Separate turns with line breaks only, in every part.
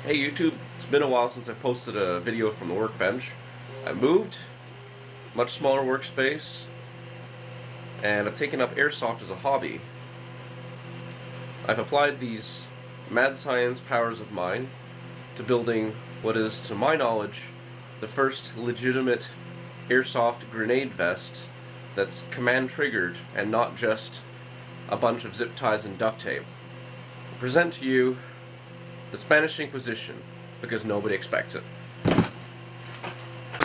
Hey YouTube, it's been a while since I posted a video from the workbench. I moved, much smaller workspace, and I've taken up Airsoft as a hobby. I've applied these mad science powers of mine to building what is, to my knowledge, the first legitimate Airsoft grenade vest that's command triggered and not just a bunch of zip ties and duct tape. I present to you the Spanish Inquisition, because nobody expects it.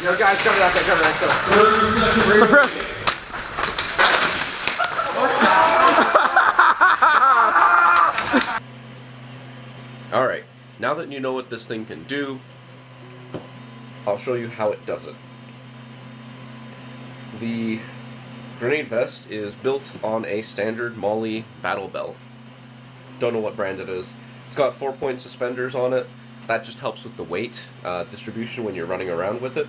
Yo, guys, cover that, cover that,
go. Alright, now that you know what this thing can do, I'll show you how it does it. The grenade vest is built on a standard Molly battle belt. Don't know what brand it is. It's got 4-point suspenders on it. That just helps with the weight distribution when you're running around with it.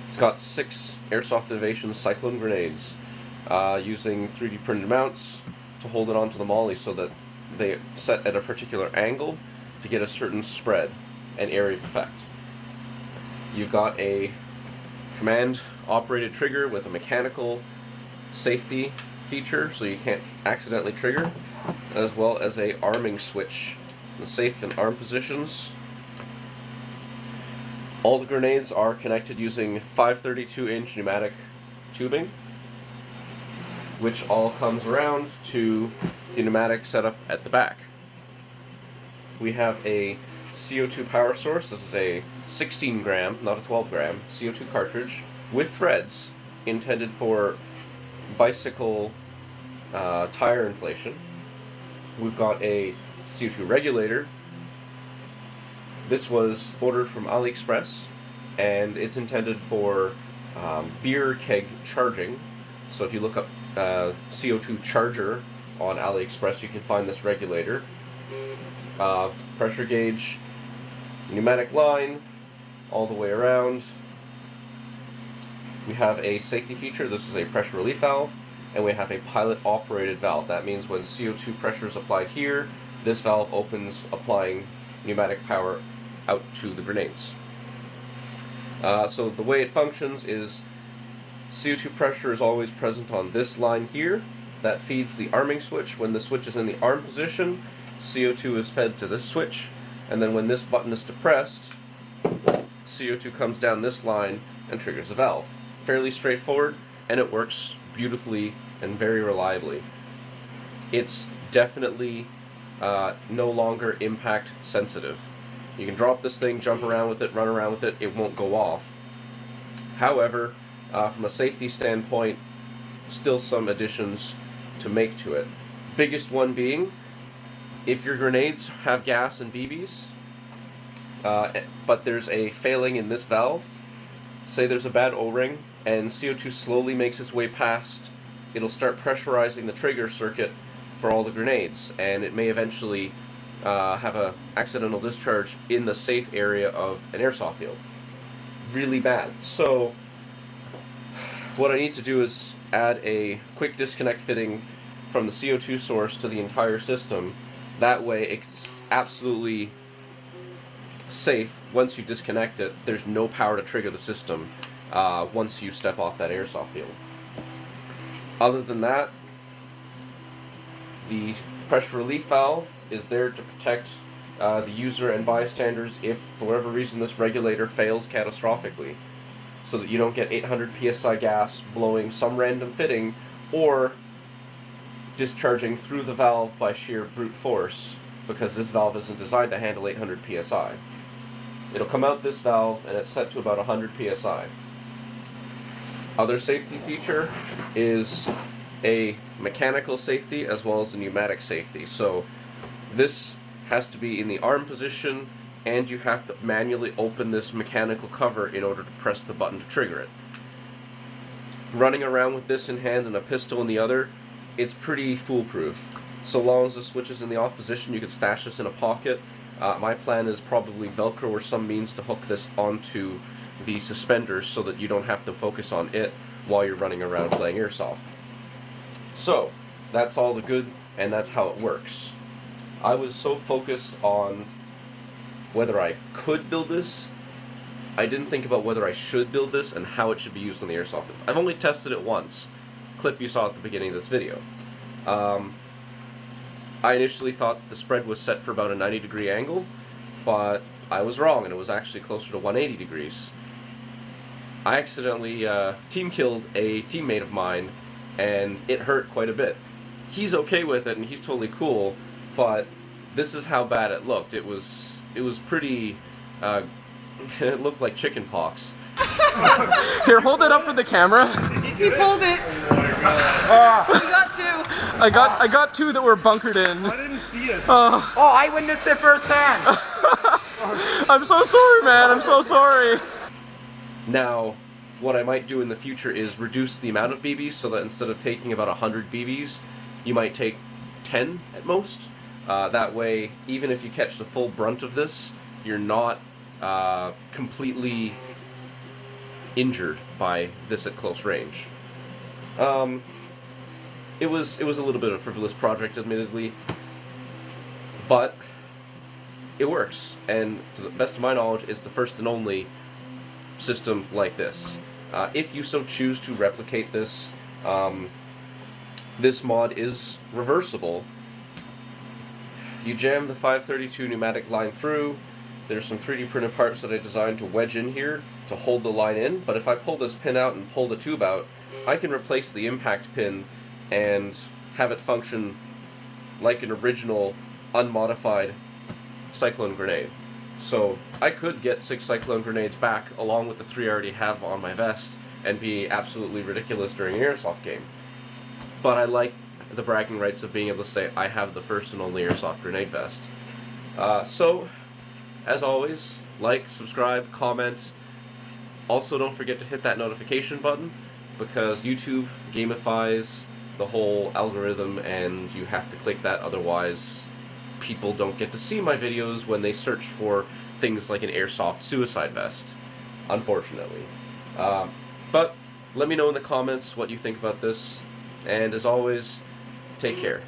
It's got 6 Airsoft Innovation Cyclone Grenades using 3D printed mounts to hold it onto the Molly so that they set at a particular angle to get a certain spread and area effect. You've got a command operated trigger with a mechanical safety feature so you can't accidentally trigger, as well as a arming switch, the safe and arm positions. All the grenades are connected using 532-inch pneumatic tubing, which all comes around to the pneumatic setup at the back. We have a CO2 power source. This is a 16 gram, not a 12 gram, CO2 cartridge with threads intended for bicycle tire inflation. We've got a CO2 regulator. This was ordered from AliExpress, and it's intended for beer keg charging. So if you look up CO2 charger on AliExpress, you can find this regulator. Pressure gauge, pneumatic line, all the way around. We have a safety feature. This is a pressure relief valve, and we have a pilot operated valve. That means when CO2 pressure is applied here, this valve opens, applying pneumatic power out to the grenades. So the way it functions is CO2 pressure is always present on this line here. That feeds the arming switch. When the switch is in the arm position, CO2 is fed to this switch, and then when this button is depressed, CO2 comes down this line and triggers the valve. Fairly straightforward, and it works beautifully and very reliably. It's definitely no longer impact sensitive. You can drop this thing, jump around with it, run around with it, it won't go off. However, from a safety standpoint, still some additions to make to it. Biggest one being, if your grenades have gas and BBs, but there's a failing in this valve, say there's a bad O-ring, and CO2 slowly makes its way past, it'll start pressurizing the trigger circuit for all the grenades, and it may eventually have an accidental discharge in the safe area of an airsoft field. Really bad. So what I need to do is add a quick disconnect fitting from the CO2 source to the entire system. That way it's absolutely safe. Once you disconnect it, there's no power to trigger the system once you step off that airsoft field. Other than that, the pressure relief valve is there to protect the user and bystanders if, for whatever reason, this regulator fails catastrophically, so that you don't get 800 psi gas blowing some random fitting or discharging through the valve by sheer brute force, because this valve isn't designed to handle 800 psi. It'll come out this valve and it's set to about 100 psi. Other safety feature is a mechanical safety as well as a pneumatic safety. So this has to be in the arm position, and you have to manually open this mechanical cover in order to press the button to trigger it. Running around with this in hand and a pistol in the other, it's pretty foolproof. So long as the switch is in the off position, you can stash this in a pocket. My plan is probably Velcro or some means to hook this onto the suspenders so that you don't have to focus on it while you're running around playing airsoft. So, that's all the good, and that's how it works. I was so focused on whether I could build this. I didn't think about whether I should build this and how it should be used on the Airsoft. I've only tested it once. Clip you saw at the beginning of this video. I initially thought the spread was set for about a 90-degree angle, but I was wrong, and it was actually closer to 180 degrees. I accidentally team killed a teammate of mine, and it hurt quite a bit. He's okay with it, and he's totally cool, but this is how bad it looked. It was pretty. It looked like chicken pox.
Here, hold it up for the camera.
He pulled it. We got two.
I got two that were bunkered in.
I didn't see it.
Oh, I witnessed it firsthand.
I'm so sorry, man. I'm so sorry.
Now, what I might do in the future is reduce the amount of BBs so that instead of taking about 100 BBs, you might take 10 at most. That way, even if you catch the full brunt of this, you're not completely injured by this at close range. It was a little bit of a frivolous project, admittedly, but it works, and to the best of my knowledge, it's the first and only system like this. If you so choose to replicate this, this mod is reversible. You jam the 532 pneumatic line through. There's some 3D printed parts that I designed to wedge in here to hold the line in, but if I pull this pin out and pull the tube out, I can replace the impact pin and have it function like an original, unmodified Cyclone Grenade. So I could get 6 Cyclone Grenades back along with the 3 I already have on my vest and be absolutely ridiculous during an Airsoft game. But I like the bragging rights of being able to say I have the first and only Airsoft grenade vest. So, as always, like, subscribe, comment. Also, don't forget to hit that notification button, because YouTube gamifies the whole algorithm and you have to click that, otherwise people don't get to see my videos when they search for things like an Airsoft suicide vest, unfortunately. But let me know in the comments what you think about this, and as always, take care.